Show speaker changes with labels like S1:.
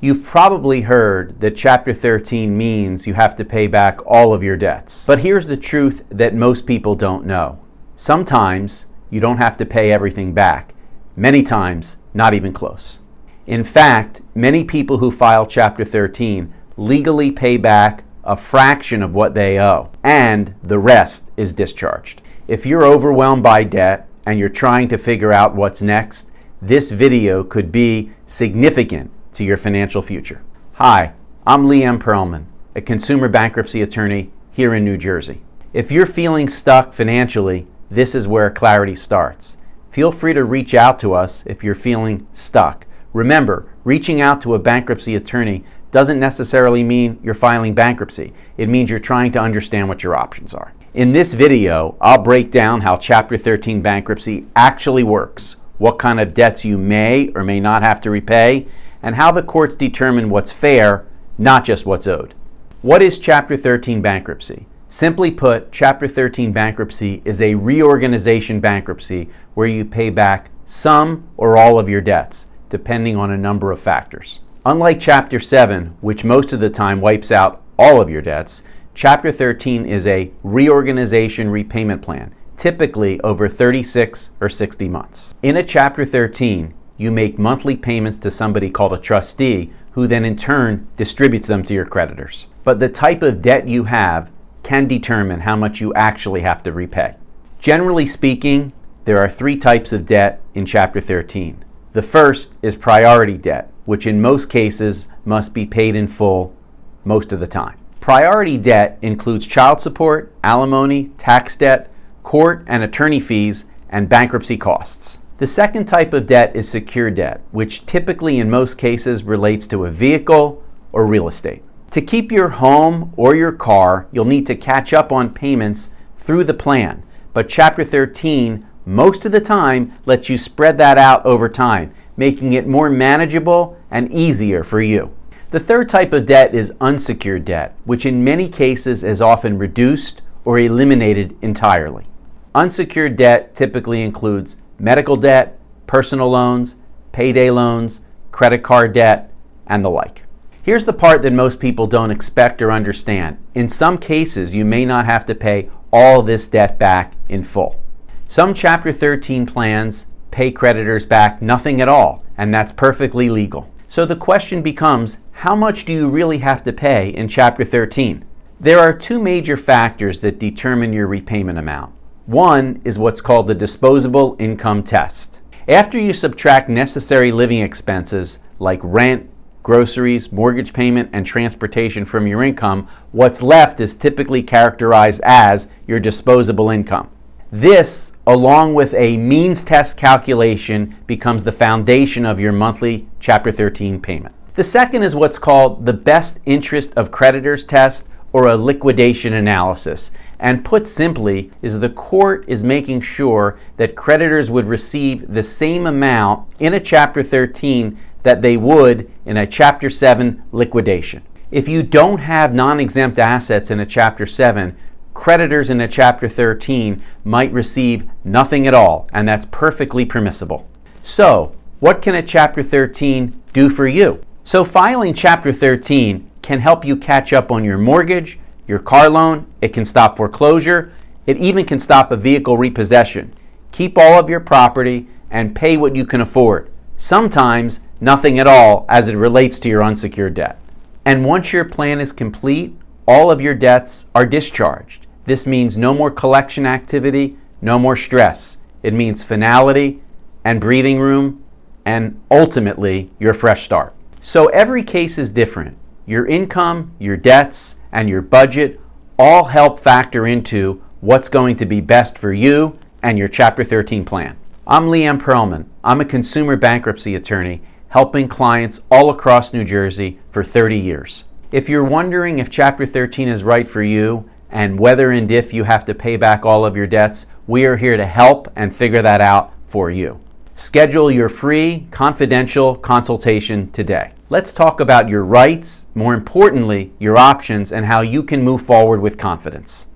S1: You've probably heard that Chapter 13 means you have to pay back all of your debts. But here's the truth that most people don't know. Sometimes you don't have to pay everything back. Many times, not even close. In fact, many people who file Chapter 13 legally pay back a fraction of what they owe, and the rest is discharged. If you're overwhelmed by debt and you're trying to figure out what's next, this video could be significant to your financial future. Hi, I'm Liam Perlman, a consumer bankruptcy attorney here in New Jersey. If you're feeling stuck financially, this is where clarity starts. Feel free to reach out to us if you're feeling stuck. Remember, reaching out to a bankruptcy attorney doesn't necessarily mean you're filing bankruptcy. It means you're trying to understand what your options are. In this video, I'll break down how Chapter 13 bankruptcy actually works, what kind of debts you may or may not have to repay, and how the courts determine what's fair, not just what's owed. What is Chapter 13 bankruptcy? Simply put, Chapter 13 bankruptcy is a reorganization bankruptcy where you pay back some or all of your debts, depending on a number of factors. Unlike Chapter 7, which most of the time wipes out all of your debts, Chapter 13 is a reorganization repayment plan, typically over 36 or 60 months. In a Chapter 13, you make monthly payments to somebody called a trustee, who then in turn distributes them to your creditors. But the type of debt you have can determine how much you actually have to repay. Generally speaking, there are three types of debt in Chapter 13. The first is priority debt, which in most cases must be paid in full most of the time. Priority debt includes child support, alimony, tax debt, court and attorney fees, and bankruptcy costs. The second type of debt is secured debt, which typically in most cases relates to a vehicle or real estate. To keep your home or your car, you'll need to catch up on payments through the plan, but Chapter 13 most of the time lets you spread that out over time, making it more manageable and easier for you. The third type of debt is unsecured debt, which in many cases is often reduced or eliminated entirely. Unsecured debt typically includes medical debt, personal loans, payday loans, credit card debt, and the like. Here's the part that most people don't expect or understand. In some cases, you may not have to pay all this debt back in full. Some Chapter 13 plans pay creditors back nothing at all, and that's perfectly legal. So the question becomes, how much do you really have to pay in Chapter 13? There are two major factors that determine your repayment amount. One is what's called the disposable income test. After you subtract necessary living expenses like rent, groceries, mortgage payment, and transportation from your income, what's left is typically characterized as your disposable income. This, along with a means test calculation, becomes the foundation of your monthly Chapter 13 payment. The second is what's called the best interest of creditors test, or a liquidation analysis. And put simply, is the court is making sure that creditors would receive the same amount in a Chapter 13 that they would in a Chapter 7 liquidation. If you don't have non-exempt assets in a Chapter 7, creditors in a Chapter 13 might receive nothing at all, and that's perfectly permissible. So, what can a Chapter 13 do for you? So filing Chapter 13 can help you catch up on your mortgage, your car loan, it can stop foreclosure, it even can stop a vehicle repossession. Keep all of your property and pay what you can afford. Sometimes nothing at all as it relates to your unsecured debt. And once your plan is complete, all of your debts are discharged. This means no more collection activity, no more stress. It means finality and breathing room, and ultimately your fresh start. So every case is different. Your income, your debts, and your budget all help factor into what's going to be best for you and your Chapter 13 plan. I'm Liam Perlman. I'm a consumer bankruptcy attorney helping clients all across New Jersey for 30 years. If you're wondering if Chapter 13 is right for you and whether and if you have to pay back all of your debts, we are here to help and figure that out for you. Schedule your free, confidential consultation today. Let's talk about your rights, more importantly, your options, and how you can move forward with confidence.